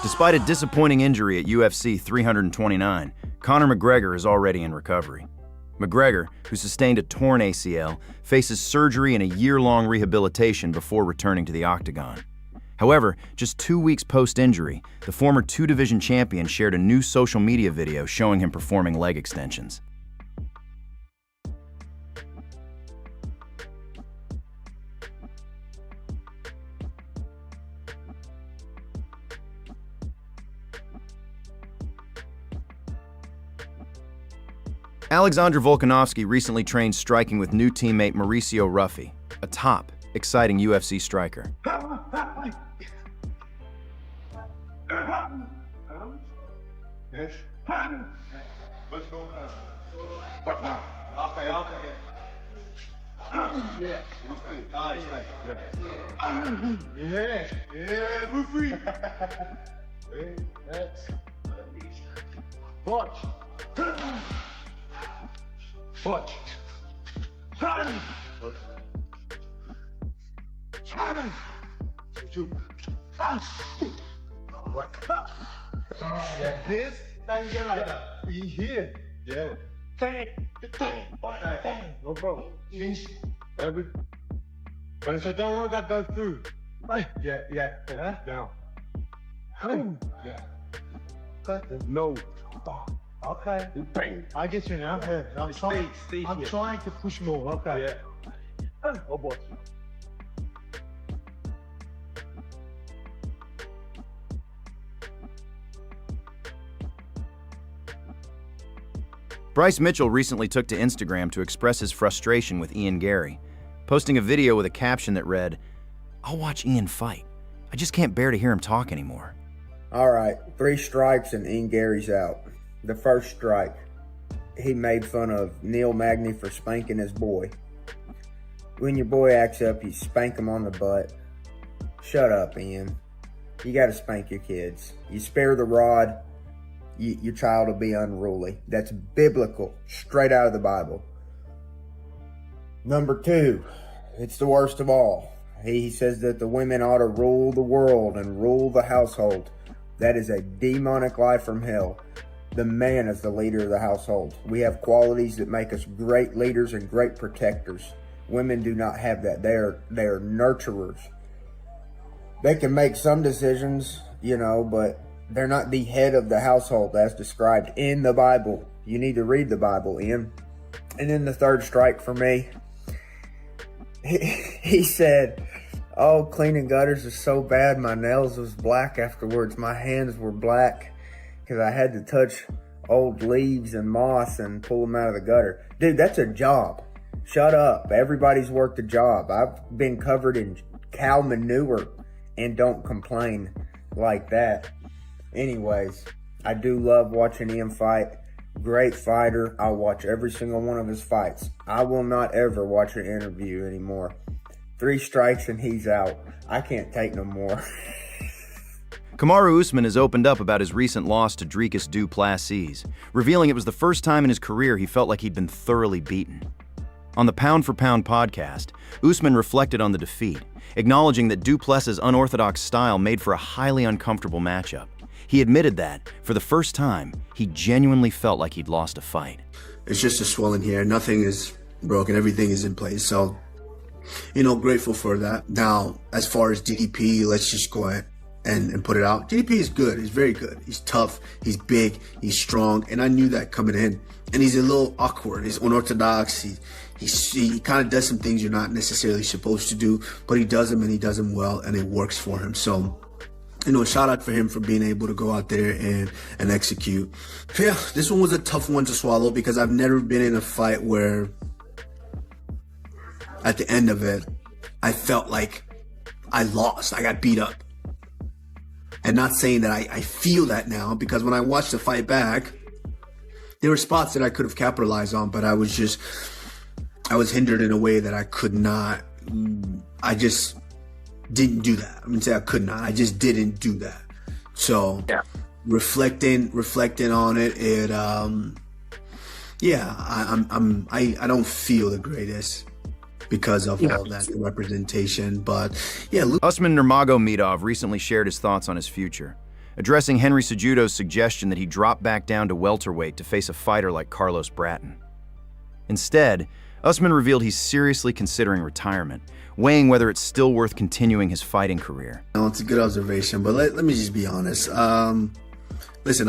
Despite a disappointing injury at UFC 329, Conor McGregor is already in recovery. McGregor, who sustained a torn ACL, faces surgery and a year-long rehabilitation before returning to the octagon. However, just 2 weeks post-injury, the former two-division champion shared a new social media video showing him performing leg extensions. Alexander Volkanovski recently trained striking with new teammate Mauricio Ruffy, a top, exciting UFC striker. Yes. What's going on? Yeah. Yeah, Ruffy. Hey, that's watch. Watch. Yeah, this thing like that. Be here. Yeah. Dang. No problem. Every. When it's down, that goes through. Yeah. Down. Yeah. No. Okay. Bang. I get you now. I'm trying to push more. Okay. Yeah. Oh boy. Bryce Mitchell recently took to Instagram to express his frustration with Garry, posting a video with a caption that read, "I'll watch Ian fight. I just can't bear to hear him talk anymore." All right, 3 strikes and Garry's out. The first strike, he made fun of Neil Magny for spanking his boy. When your boy acts up, you spank him on the butt. Shut up, Ian. You got to spank your kids. You spare the rod, your child will be unruly. That's biblical, straight out of the Bible. Number 2, it's the worst of all. He says that the women ought to rule the world and rule the household. That is a demonic lie from hell. The man is the leader of the household. We have qualities that make us great leaders and great protectors. Women do not have that. They are nurturers. They can make some decisions, but they're not the head of the household as described in the Bible. You need to read the Bible, Ian. And then the third strike for me, he said, "Oh, cleaning gutters is so bad. My nails was black afterwards. My hands were black because I had to touch old leaves and moss and pull them out of the gutter." Dude, that's a job. Shut up. Everybody's worked a job. I've been covered in cow manure and don't complain like that. Anyways, I do love watching him fight. Great fighter. I'll watch every single one of his fights. I will not ever watch an interview anymore. 3 strikes and he's out. I can't take no more. Kamaru Usman has opened up about his recent loss to Dricus du Plessis, revealing it was the first time in his career he felt like he'd been thoroughly beaten. On the Pound for Pound podcast, Usman reflected on the defeat, acknowledging that du Plessis' unorthodox style made for a highly uncomfortable matchup. He admitted that, for the first time, he genuinely felt like he'd lost a fight. It's just a swelling here. Nothing is broken. Everything is in place. So, grateful for that. Now, as far as DDP, let's just go ahead and put it out. DDP is good. He's very good. He's tough. He's big. He's strong. And I knew that coming in. And he's a little awkward. He's unorthodox. He kind of does some things you're not necessarily supposed to do, but he does them and he does them well, and it works for him. So, shout out for him for being able to go out there and execute. Yeah, this one was a tough one to swallow because I've never been in a fight where at the end of it, I felt like I lost. I got beat up. And not saying that I feel that now, because when I watched the fight back, there were spots that I could have capitalized on, but I was hindered in a way that I could not. I just didn't do that. I mean, say I could not. I just didn't do that. So yeah. reflecting on it, I don't feel the greatest because of all that representation. But yeah, Usman Nurmagomedov recently shared his thoughts on his future. addressing Henry Cejudo's suggestion that he drop back down to welterweight to face a fighter like Carlos Bratton. Instead, Usman revealed he's seriously considering retirement, weighing whether it's still worth continuing his fighting career. No, it's a good observation, but let me just be honest. Listen,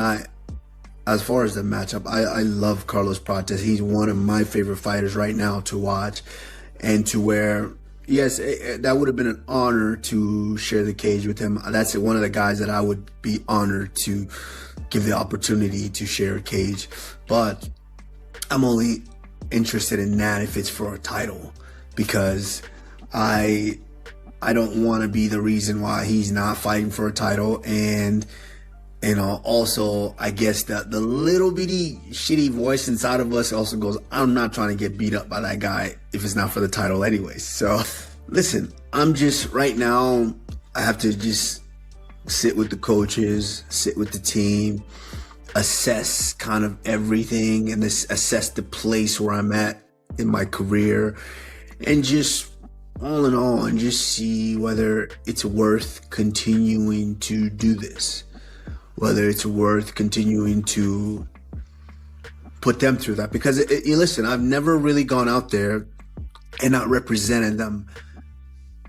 as far as the matchup, I love Carlos Prates. He's one of my favorite fighters right now to watch, and to where, yes, that would have been an honor to share the cage with him. That's one of the guys that I would be honored to give the opportunity to share a cage. But I'm only interested in that if it's for a title, because I don't want to be the reason why he's not fighting for a title. And also, I guess the little bitty shitty voice inside of us also goes, I'm not trying to get beat up by that guy if it's not for the title anyways. So listen, I'm just, right now, I have to just sit with the coaches, sit with the team, assess kind of everything, and assess the place where I'm at in my career, and just all in all, and just see whether it's worth continuing to do this, whether it's worth continuing to put them through that. Because listen, I've never really gone out there and not represented them.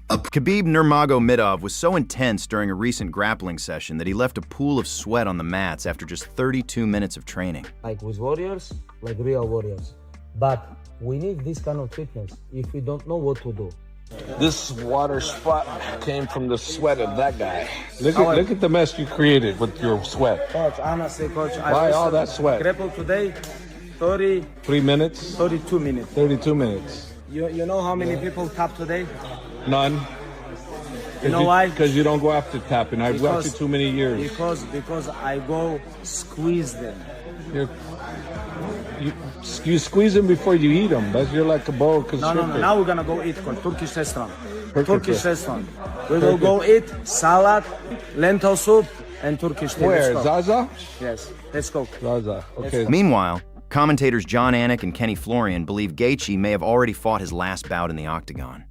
Khabib Nurmagomedov was so intense during a recent grappling session that he left a pool of sweat on the mats after just 32 minutes of training. Like with warriors, like real warriors. But we need this kind of fitness if we don't know what to do. This water spot came from the sweat of that guy. Look at the mess you created with your sweat. Coach, honestly, Coach, Why all that sweat? Grapple today, 3 minutes? 32 minutes. 32 minutes. You know how many people tap today? None. You know why? Because you don't go after tapping. I've watched you too many years. Because I go squeeze them. You squeeze them before you eat them. You're like a bowl constrictor. No. Now we're gonna go eat Turkish restaurant. Turkish restaurant. We will go eat salad, lentil soup, and Turkish tea. Where? Zaza? Yes. Let's go. Zaza. Okay. Meanwhile, commentators John Anik and Kenny Florian believe Gaethje may have already fought his last bout in the octagon.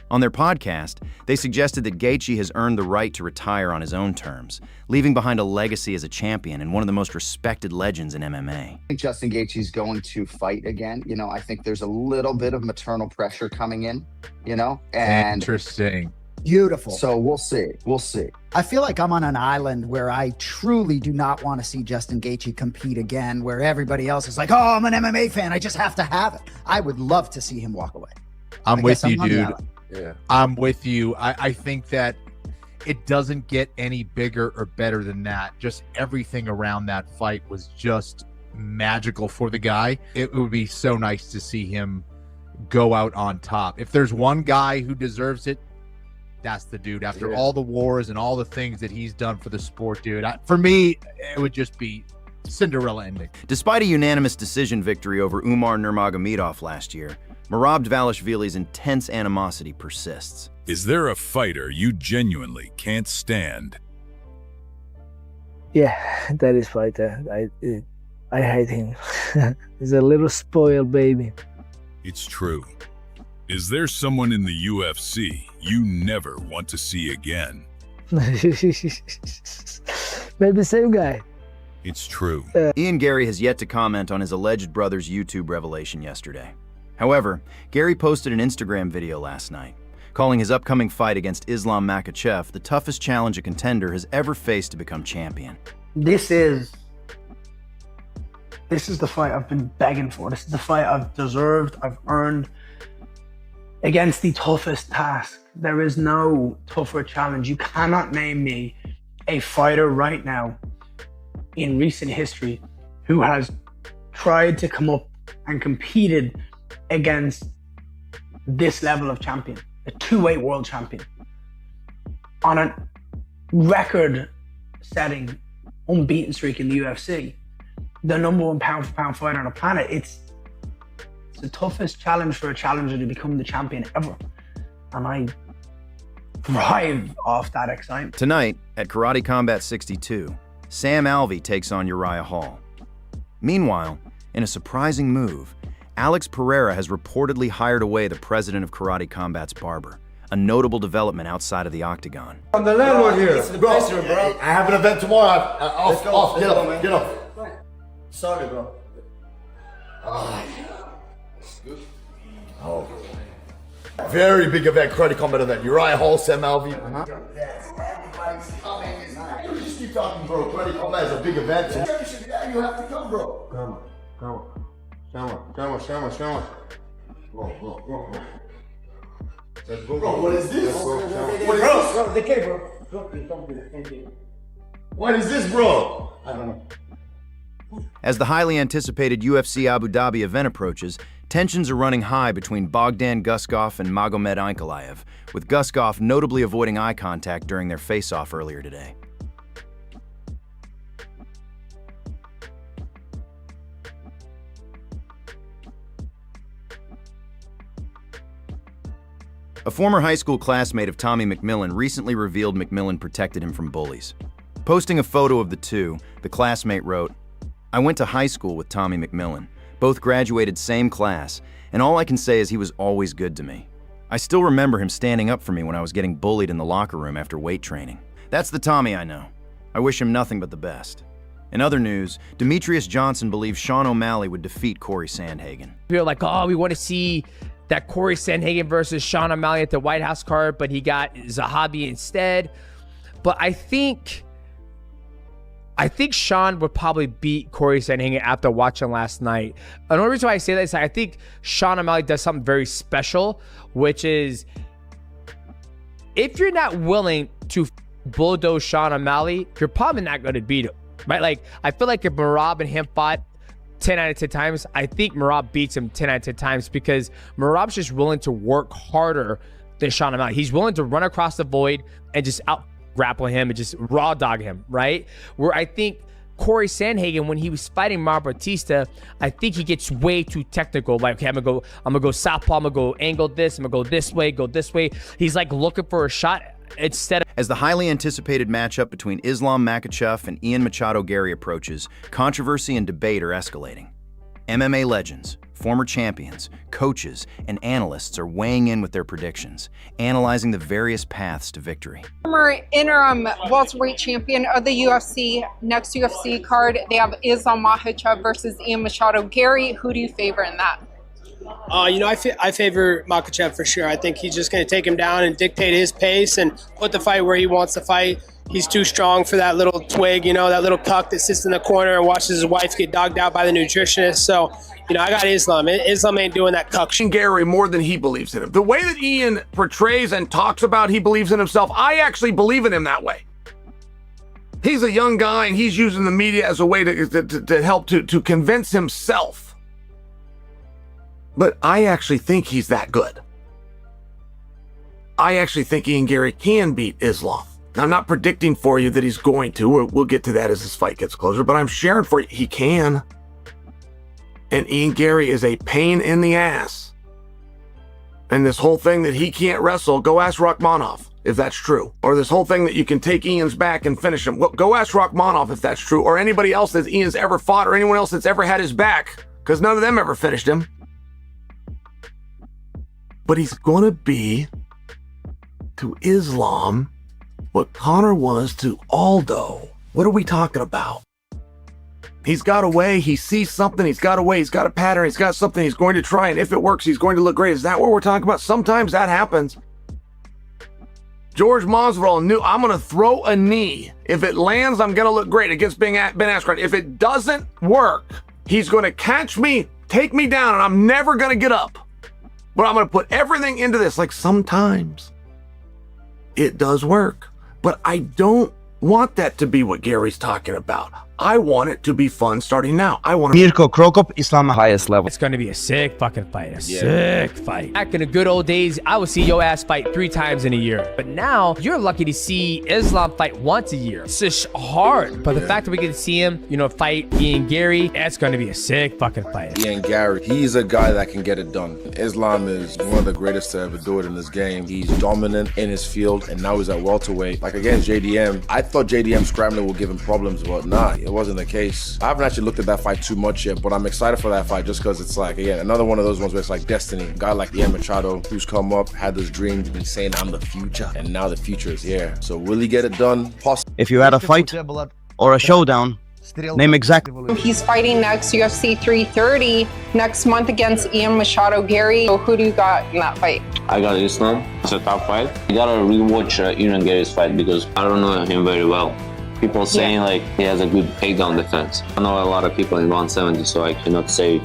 On their podcast, they suggested that Gaethje has earned the right to retire on his own terms, leaving behind a legacy as a champion and one of the most respected legends in MMA. I think Justin Gaethje's going to fight again. You know, I think there's a little bit of maternal pressure coming in, you know, and interesting. Beautiful. So we'll see. We'll see. I feel like I'm on an island where I truly do not want to see Justin Gaethje compete again, where everybody else is like, oh, I'm an MMA fan, I just have to have it. I would love to see him walk away. I'm with you, dude. Yeah. I'm with you. I think that it doesn't get any bigger or better than that. Just everything around that fight was just magical for the guy. It would be so nice to see him go out on top. If there's one guy who deserves it, that's the dude. After all the wars and all the things that he's done for the sport, dude. For me, it would just be Cinderella ending. Despite a unanimous decision victory over Umar Nurmagomedov last year, Marab Dvalishvili's intense animosity persists. Is there a fighter you genuinely can't stand? Yeah, that is fighter. I hate him. He's a little spoiled baby. It's true. Is there someone in the UFC you never want to see again? Maybe same guy. It's true. Ian Garry has yet to comment on his alleged brother's YouTube revelation yesterday. However, Garry posted an Instagram video last night, calling his upcoming fight against Islam Makhachev the toughest challenge a contender has ever faced to become champion. This is the fight I've been begging for. This is the fight I've deserved, I've earned, against the toughest task. There is no tougher challenge. You cannot name me a fighter right now in recent history who has tried to come up and competed against this level of champion, a two-weight world champion, on a record-setting, unbeaten streak in the UFC, the #1 pound-for-pound fighter on the planet. It's the toughest challenge for a challenger to become the champion ever, and I thrive off that excitement. Tonight, at Karate Combat 62, Sam Alvey takes on Uriah Hall. Meanwhile, in a surprising move, Alex Pereira has reportedly hired away the president of Karate Combat's barber, a notable development outside of the octagon. I'm the landlord here. It's the pressure, bro. I have an event tomorrow. Off. Get up. Sorry, bro. Oh. Very big event, Karate Combat event. Uriah Hall, Sam Alvey. Everybody's coming. You just keep talking, bro. Karate Combat is a big event. You have to come, bro. Come on. Go. Let's go. Bro, what is this? Bro, the K, bro. What is this, bro? I don't know. As the highly anticipated UFC Abu Dhabi event approaches, tensions are running high between Bogdan Guskov and Magomed Ankalaev, with Guskov notably avoiding eye contact during their face-off earlier today. A former high school classmate of Tommy McMillan recently revealed McMillan protected him from bullies. Posting a photo of the two, the classmate wrote, "I went to high school with Tommy McMillan. Both graduated same class, and all I can say is he was always good to me. I still remember him standing up for me when I was getting bullied in the locker room after weight training. That's the Tommy I know. I wish him nothing but the best." In other news, Demetrious Johnson believes Sean O'Malley would defeat Corey Sandhagen. People are like, oh, we want to see that Corey Sandhagen versus Sean O'Malley at the White House card, but he got Zahabi instead. But I think Sean would probably beat Corey Sandhagen after watching last night. And the only reason why I say that is I think Sean O'Malley does something very special, which is if you're not willing to bulldoze Sean O'Malley, you're probably not going to beat him, right? Like, I feel like if Marab and him fought 10 out of 10 times, I think Marab beats him 10 out of 10 times because Marab's just willing to work harder than Sean O'Malley. He's willing to run across the void and just out grapple him and just raw dog him, right? Where I think Corey Sandhagen, when he was fighting Marab Batista, I think he gets way too technical. Like, okay, I'm gonna go southpaw, I'm gonna go angle this, I'm gonna go this way. He's like looking for a shot instead of... As the highly anticipated matchup between Islam Makhachev and Ian Machado Garry approaches, controversy and debate are escalating. MMA legends, former champions, coaches, and analysts are weighing in with their predictions, analyzing the various paths to victory. Former interim welterweight champion of the UFC, next UFC card, they have Islam Makhachev versus Ian Machado Garry. Who do you favor in that? I favor Makhachev for sure. I think he's just going to take him down and dictate his pace and put the fight where he wants to fight. He's too strong for that little twig, that little cuck that sits in the corner and watches his wife get dogged out by the nutritionist. So, I got Islam. Islam ain't doing that cuck. Garry more than he believes in him. The way that Ian portrays and talks about he believes in himself, I actually believe in him that way. He's a young guy and he's using the media as a way to help to convince himself. But I actually think he's that good. I actually think Ian Garry can beat Islam. Now, I'm not predicting for you that he's going to, we'll get to that as this fight gets closer, but I'm sharing for you he can. And Ian Garry is a pain in the ass. And this whole thing that he can't wrestle, go ask Rachmanov if that's true. Or this whole thing that you can take Ian's back and finish him. Well, go ask Rachmanov if that's true. Or anybody else that Ian's ever fought or anyone else that's ever had his back. Because none of them ever finished him. But he's going to be to Islam what Conor was to Aldo. What are we talking about? He's got a way, he sees something, he's got a way, he's got a pattern, he's got something he's going to try, and if it works, he's going to look great. Is that what we're talking about? Sometimes that happens. George Masvidal knew, I'm going to throw a knee. If it lands, I'm going to look great against Ben Askren. If it doesn't work, he's going to catch me, take me down, and I'm never going to get up. But I'm going to put everything into this. Like, sometimes it does work. But I don't want that to be what Garry's talking about. I want it to be fun starting now. I want Mirko Krokop, Islam highest level. It's going to be a sick fucking fight. Sick fight. Back in the good old days, I would see your ass fight 3 times in a year. But now, you're lucky to see Islam fight once a year. It's just hard. But the fact that we get to see him, fight Ian Garry, that's going to be a sick fucking fight. Ian Garry, he's a guy that can get it done. Islam is one of the greatest to ever do it in this game. He's dominant in his field, and now he's at welterweight. Like against JDM, I thought JDM scrambling would give him problems, but nah. wasn't the case. I haven't actually looked at that fight too much yet, but I'm excited for that fight just because it's like, again, another one of those ones where it's like destiny. A guy like Ian Machado, who's come up, had this dream to be saying, I'm the future, and now the future is here. So will he get it done? If you had a fight or a showdown, name exactly. He's fighting next UFC 330 next month against Ian Machado. Garry, who do you got in that fight? I got Islam. It's a tough fight. You gotta rewatch Ian Garry's fight because I don't know him very well. People saying like he has a good takedown defense. I know a lot of people in 170, so I cannot say.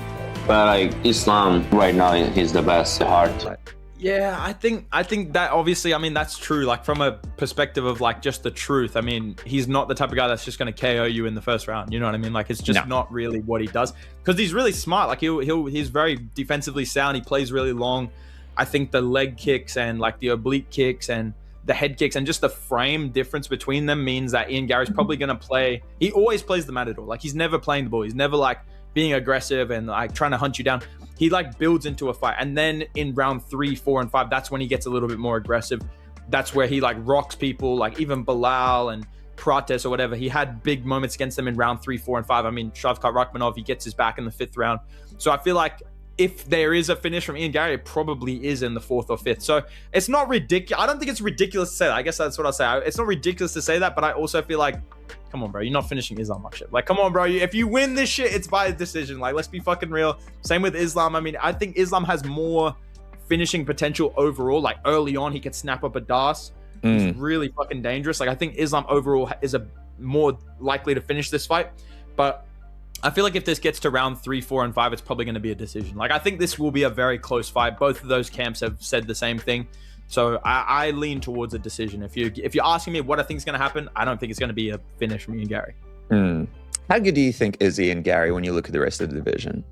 But like Islam right now, he's the best heart. Yeah, I think that obviously, I mean, that's true. Like from a perspective of like just the truth. I mean, he's not the type of guy that's just going to KO you in the first round. You know what I mean? Like it's just not really what he does because he's really smart. Like he's very defensively sound. He plays really long. I think the leg kicks and like the oblique kicks and the head kicks and just the frame difference between them means that Ian Garry's probably going to play. He always plays the matador. Like he's never playing the ball. He's never like being aggressive and like trying to hunt you down. He like builds into a fight. And then in round 3, 4, and 5, that's when he gets a little bit more aggressive. That's where he like rocks people, like even Bilal and Prates or whatever. He had big moments against them in round 3, 4, and 5. I mean, Shavkat Rakhmonov, he gets his back in the 5th round. So I feel like if there is a finish from Ian Garry, it probably is in the 4th or 5th. So it's not ridiculous. I don't think it's ridiculous to say that. I guess that's what I'll say. It's not ridiculous to say that, but I also feel like, come on, bro, you're not finishing Islam Makhachev. Like, come on, bro. If you win this shit, it's by a decision. Like, let's be fucking real. Same with Islam. I mean, I think Islam has more finishing potential overall. Like, early on, he could snap up a Das. He's really fucking dangerous. Like, I think Islam overall is a more likely to finish this fight. But I feel like if this gets to round 3, 4, and 5, it's probably going to be a decision. Like, I think this will be a very close fight. Both of those camps have said the same thing. So I lean towards a decision. If you're asking me what I think is going to happen, I don't think it's going to be a finish from Ian Garry. How good do you think is Ian Garry when you look at the rest of the division?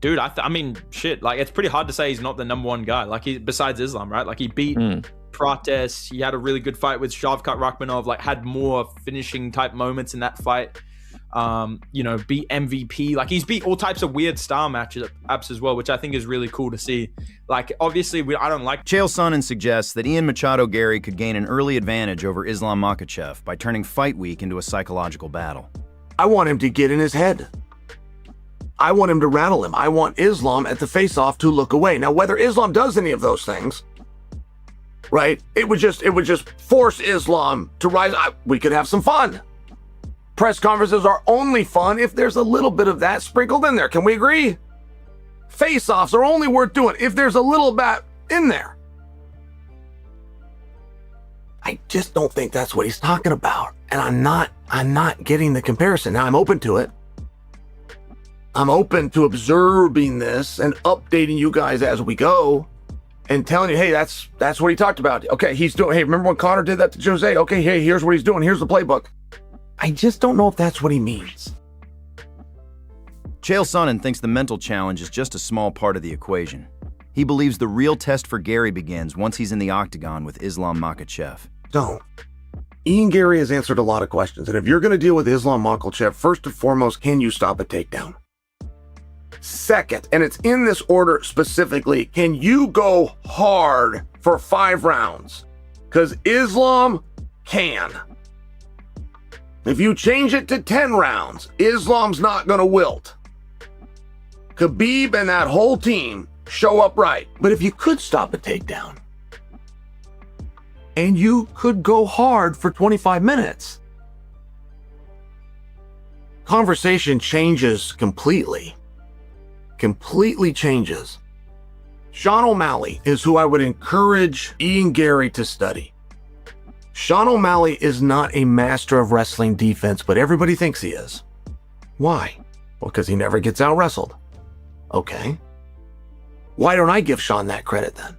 Dude, I mean, shit. Like, it's pretty hard to say he's not the number one guy. Like, besides Islam, right? Like, he beat Prates. He had a really good fight with Shavkat Rakhmonov. Like, had more finishing type moments in that fight. You know, beat MVP. Like, he's beat all types of weird star matchups as well, which I think is really cool to see. Like, obviously, I don't like... Chael Sonnen suggests that Ian Machado Garry could gain an early advantage over Islam Makhachev by turning fight week into a psychological battle. I want him to get in his head. I want him to rattle him. I want Islam at the face-off to look away. Now, whether Islam does any of those things, right, it would just force Islam to rise. We could have some fun. Press conferences are only fun if there's a little bit of that sprinkled in there. Can we agree? Face-offs are only worth doing if there's a little bit in there. I just don't think that's what he's talking about. And I'm not getting the comparison. Now, I'm open to it. I'm open to observing this and updating you guys as we go and telling you, hey, that's what he talked about. Okay, he's doing, hey, remember when Conor did that to Jose? Okay, hey, here's what he's doing. Here's the playbook. I just don't know if that's what he means. Chael Sonnen thinks the mental challenge is just a small part of the equation. He believes the real test for Garry begins once he's in the octagon with Islam Makhachev. So, Ian Garry has answered a lot of questions, and if you're going to deal with Islam Makhachev, first and foremost, can you stop a takedown? Second, and it's in this order specifically, can you go hard for 5 rounds? Because Islam can. If you change it to 10 rounds, Islam's not going to wilt. Khabib and that whole team show up right. But if you could stop a takedown, and you could go hard for 25 minutes, conversation changes completely. Completely changes. Sean O'Malley is who I would encourage Ian Garry to study. Sean O'Malley is not a master of wrestling defense, but everybody thinks he is. Why? Well, because he never gets out wrestled. Okay. Why don't I give Sean that credit then?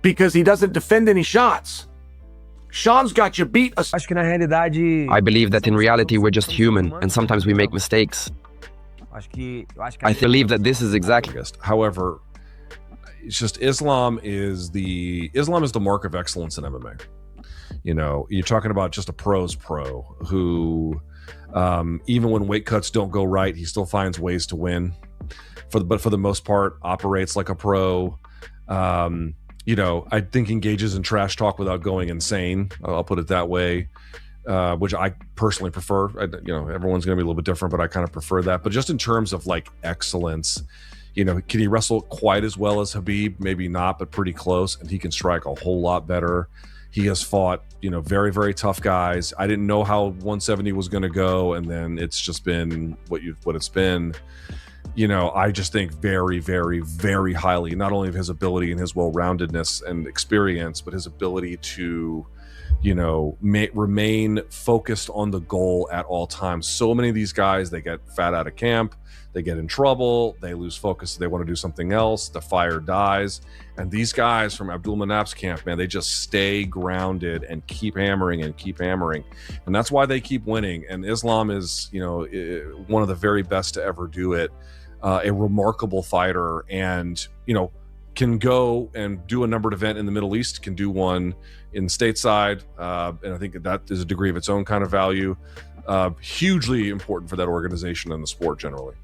Because he doesn't defend any shots. Sean's got you beat. I believe that in reality we're just human, and sometimes we make mistakes. I believe that this is exactly. However, it's just Islam is the mark of excellence in MMA. You know, you're talking about just a pro's pro who, even when weight cuts don't go right, he still finds ways to win. But for the most part, operates like a pro. You know, I think engages in trash talk without going insane. I'll put it that way. which I personally prefer. Everyone's going to be a little bit different, but I kind of prefer that. But just in terms of like excellence, can he wrestle quite as well as Khabib? Maybe not, but pretty close. And he can strike a whole lot better. He has fought, very, very tough guys. I didn't know how 170 was going to go, and then it's just been what it's been. I just think very, very, very highly, not only of his ability and his well-roundedness and experience, but his ability to, remain focused on the goal at all times. So many of these guys, they get fat out of camp, they get in trouble, they lose focus, they want to do something else, the fire dies. And these guys from Abdulmanap's camp, man, they just stay grounded and keep hammering and keep hammering. And that's why they keep winning. And Islam is, one of the very best to ever do it. A remarkable fighter, and can go and do a numbered event in the Middle East, can do one in stateside, and I think that is a degree of its own kind of value. Hugely important for that organization and the sport generally.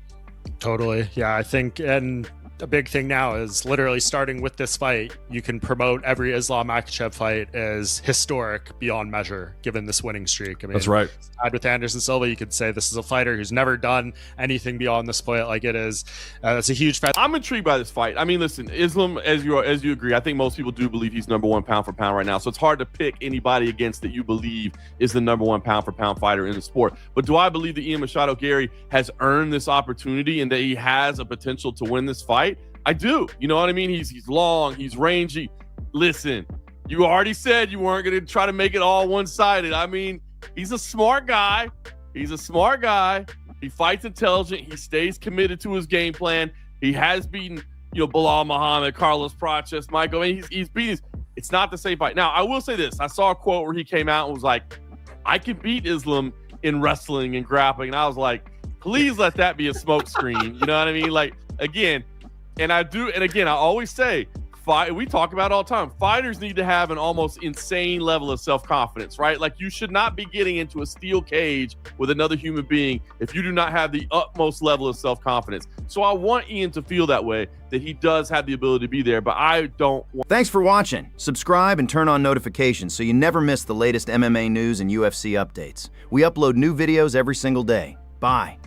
Totally. Yeah, I think, and a big thing now is literally starting with this fight, you can promote every Islam Makhachev fight as historic beyond measure, given this winning streak. I mean, that's right. Side with Anderson Silva, you could say this is a fighter who's never done anything beyond the split like it is. That's a huge fact. I'm intrigued by this fight. I mean, listen, Islam, as you agree, I think most people do believe he's #1 pound for pound right now. So it's hard to pick anybody against that you believe is the #1 pound for pound fighter in the sport. But do I believe that Ian Machado Garry has earned this opportunity and that he has a potential to win this fight? I do. You know what I mean? He's long, he's rangy. Listen, you already said you weren't going to try to make it all one-sided. I mean, he's a smart guy. He fights intelligent. He stays committed to his game plan. He has beaten, Bilal Muhammad, Carlos Prates, Michael. I mean, he's beaten. It's not the same fight. Now, I will say this. I saw a quote where he came out and was like, I can beat Islam in wrestling and grappling. And I was like, please let that be a smokescreen. You know what I mean? Like, again, and I always say, we talk about it all the time. Fighters need to have an almost insane level of self-confidence, right? Like, you should not be getting into a steel cage with another human being if you do not have the utmost level of self-confidence. So I want Ian to feel that way, that he does have the ability to be there, but I don't want... Thanks for watching. Subscribe and turn on notifications so you never miss the latest MMA news and UFC updates. We upload new videos every single day. Bye.